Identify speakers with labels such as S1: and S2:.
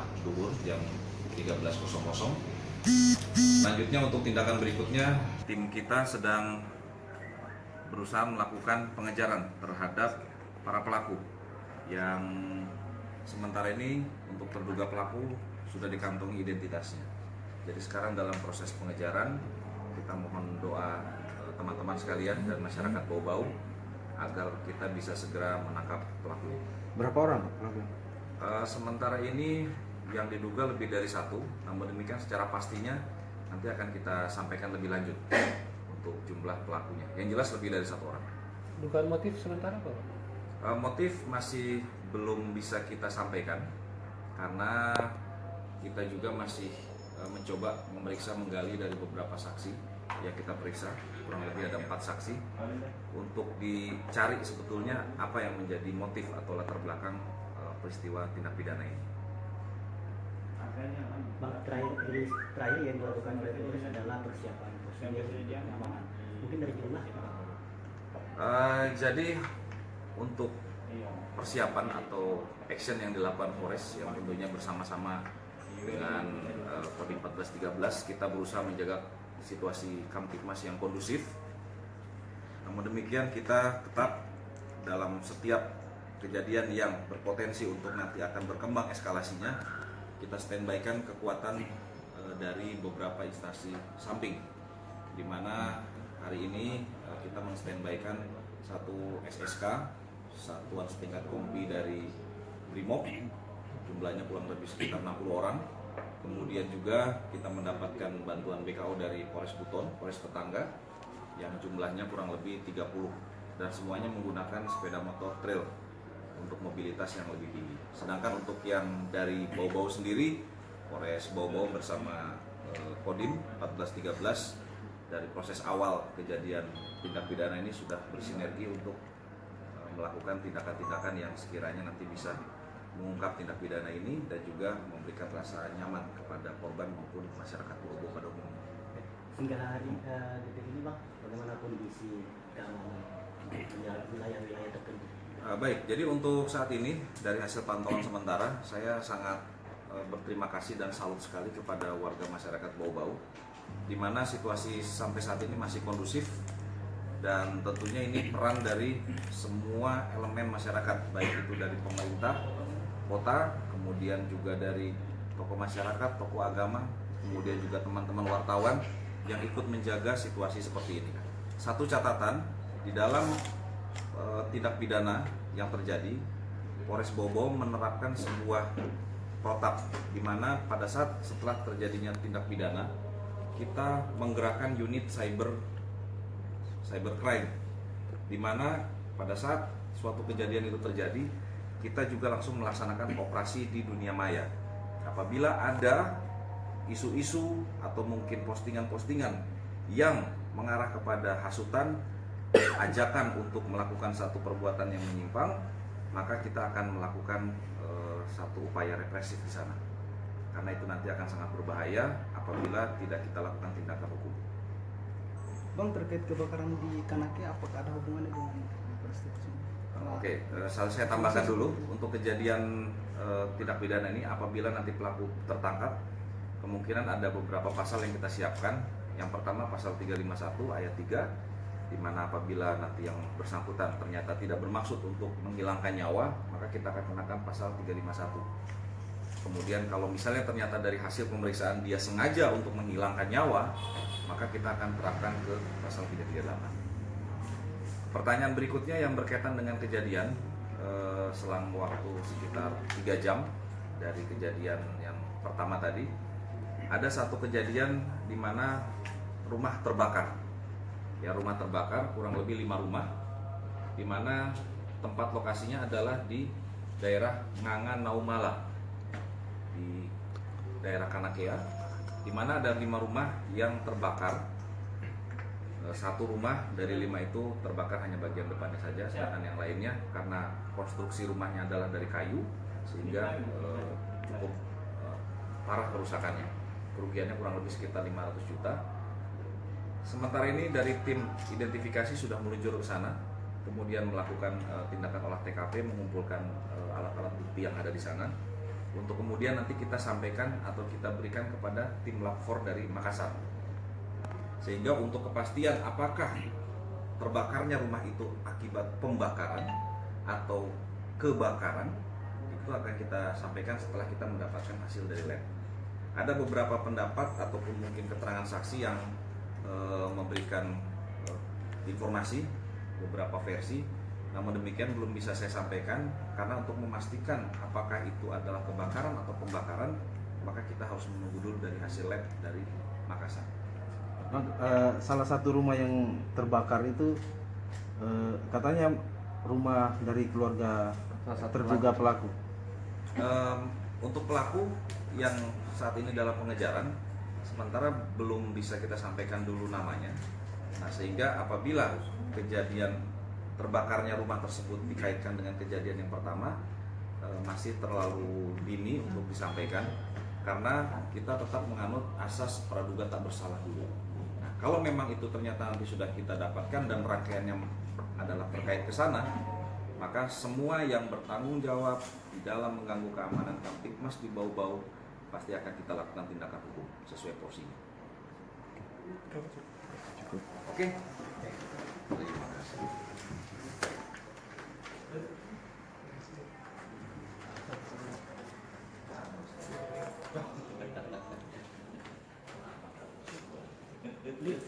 S1: Jumat duhur jam 13.00. Selanjutnya untuk tindakan berikutnya, tim kita sedang berusaha melakukan pengejaran terhadap para pelaku yang sementara ini untuk terduga pelaku sudah dikantongi identitasnya. Jadi sekarang dalam proses pengejaran, kita mohon doa teman-teman sekalian dan masyarakat Bau-Bau agar kita bisa segera menangkap pelaku.
S2: Berapa orang pelaku?
S1: Sementara ini yang diduga lebih dari satu, namun demikian secara pastinya nanti akan kita sampaikan lebih lanjut untuk jumlah pelakunya. Yang jelas lebih dari satu orang.
S3: Dugaan motif sementara apa?
S1: Motif masih belum bisa kita sampaikan karena kita juga masih mencoba memeriksa menggali dari beberapa saksi yang kita periksa, kurang lebih ada 4 saksi untuk dicari sebetulnya apa yang menjadi motif atau latar belakang peristiwa tindak pidana ini.
S4: Bang, terakhir yang dilakukan oleh polisi adalah persiapan keamanan. Mungkin dari jumlah
S1: jadi untuk persiapan atau action yang dilakukan Polres yang tentunya bersama-sama dengan Kodim 1413 kita berusaha menjaga situasi Kamtipmas yang kondusif. Namun demikian kita tetap dalam setiap kejadian yang berpotensi untuk nanti akan berkembang eskalasinya, kita standby-kan kekuatan dari beberapa instansi samping, di mana hari ini kita men-standby-kan satu SSK, Satuan Setingkat Kompi dari Brimob, jumlahnya kurang lebih sekitar 60 orang. Kemudian juga kita mendapatkan bantuan BKO dari Polres Buton, Polres tetangga, yang jumlahnya kurang lebih 30, dan semuanya menggunakan sepeda motor trail untuk mobilitas yang lebih tinggi. Sedangkan untuk yang dari Bau-Bau sendiri, Polres Bau-Bau bersama Kodim 1413 dari proses awal kejadian tindak pidana ini sudah bersinergi untuk melakukan tindakan-tindakan yang sekiranya nanti bisa mengungkap tindak pidana ini dan juga memberikan rasa nyaman kepada korban maupun masyarakat Bau-Bau pada umumnya.
S4: Hingga hari detik ini Bang, bagaimana kondisi keamanan wilayah-wilayah tertentu?
S1: Baik, jadi untuk saat ini dari hasil pantauan sementara saya sangat berterima kasih dan salut sekali kepada warga masyarakat Bau-Bau, di mana situasi sampai saat ini masih kondusif dan tentunya ini peran dari semua elemen masyarakat, baik itu dari pemerintah kota, kemudian juga dari tokoh masyarakat, tokoh agama, kemudian juga teman-teman wartawan yang ikut menjaga situasi seperti ini. Satu catatan, di dalam tindak pidana yang terjadi, Polres Bau-Bau menerapkan sebuah protap di mana pada saat setelah terjadinya tindak pidana kita menggerakkan unit cybercrime, di mana pada saat suatu kejadian itu terjadi kita juga langsung melaksanakan operasi di dunia maya. Apabila ada isu-isu atau mungkin postingan-postingan yang mengarah kepada hasutan, ajakan untuk melakukan satu perbuatan yang menyimpang, maka kita akan melakukan satu upaya represif di sana. Karena itu nanti akan sangat berbahaya apabila tidak kita lakukan tindakan hukum.
S5: Bang, terkait kebakaran di Kanake, apakah ada hubungannya dengan prostitusi?
S1: Oke, saya tambahkan dulu untuk kejadian tindak pidana ini apabila nanti pelaku tertangkap, kemungkinan ada beberapa pasal yang kita siapkan. Yang pertama pasal 351 ayat 3, di mana apabila nanti yang bersangkutan ternyata tidak bermaksud untuk menghilangkan nyawa, maka kita akan kenakan pasal 351. Kemudian kalau misalnya ternyata dari hasil pemeriksaan dia sengaja untuk menghilangkan nyawa, maka kita akan terapkan ke pasal 338. Pertanyaan berikutnya yang berkaitan dengan kejadian selang waktu sekitar 3 jam dari kejadian yang pertama tadi, ada satu kejadian di mana rumah terbakar. Ya, rumah terbakar kurang lebih 5 rumah, di mana tempat lokasinya adalah di daerah Nganga Naumala di daerah Kanakea, di mana ada 5 rumah yang terbakar. Satu rumah dari 5 itu terbakar hanya bagian depannya saja, sedangkan yang lainnya karena konstruksi rumahnya adalah dari kayu sehingga cukup parah kerusakannya. Kerugiannya kurang lebih sekitar 500 juta. Sementara ini dari tim identifikasi sudah meluncur ke sana, kemudian melakukan tindakan olah TKP, mengumpulkan alat-alat bukti yang ada di sana. untuk kemudian nanti kita sampaikan atau kita berikan kepada tim lab 4 dari Makassar. Sehingga untuk kepastian apakah terbakarnya rumah itu akibat pembakaran atau kebakaran, itu akan kita sampaikan setelah kita mendapatkan hasil dari lab. Ada beberapa pendapat ataupun mungkin keterangan saksi yang memberikan informasi, beberapa versi. Namun demikian belum bisa saya sampaikan karena untuk memastikan apakah itu adalah kebakaran atau pembakaran, maka kita harus menunggu dulu dari hasil lab dari Makassar.
S2: Bang, salah satu rumah yang terbakar itu katanya rumah dari keluarga terduga pelaku.
S1: Untuk pelaku yang saat ini dalam pengejaran, sementara belum bisa kita sampaikan dulu namanya. Nah, sehingga apabila kejadian terbakarnya rumah tersebut dikaitkan dengan kejadian yang pertama, masih terlalu dini untuk disampaikan karena kita tetap menganut asas praduga tak bersalah dulu. Nah, kalau memang itu ternyata nanti sudah kita dapatkan dan rangkaiannya adalah terkait ke sana, maka semua yang bertanggung jawab di dalam mengganggu keamanan Kamtipmas di Bau-Bau pasti akan kita lakukan tindakan hukum sesuai porsinya. Oke. Terima kasih.
S4: Lihat,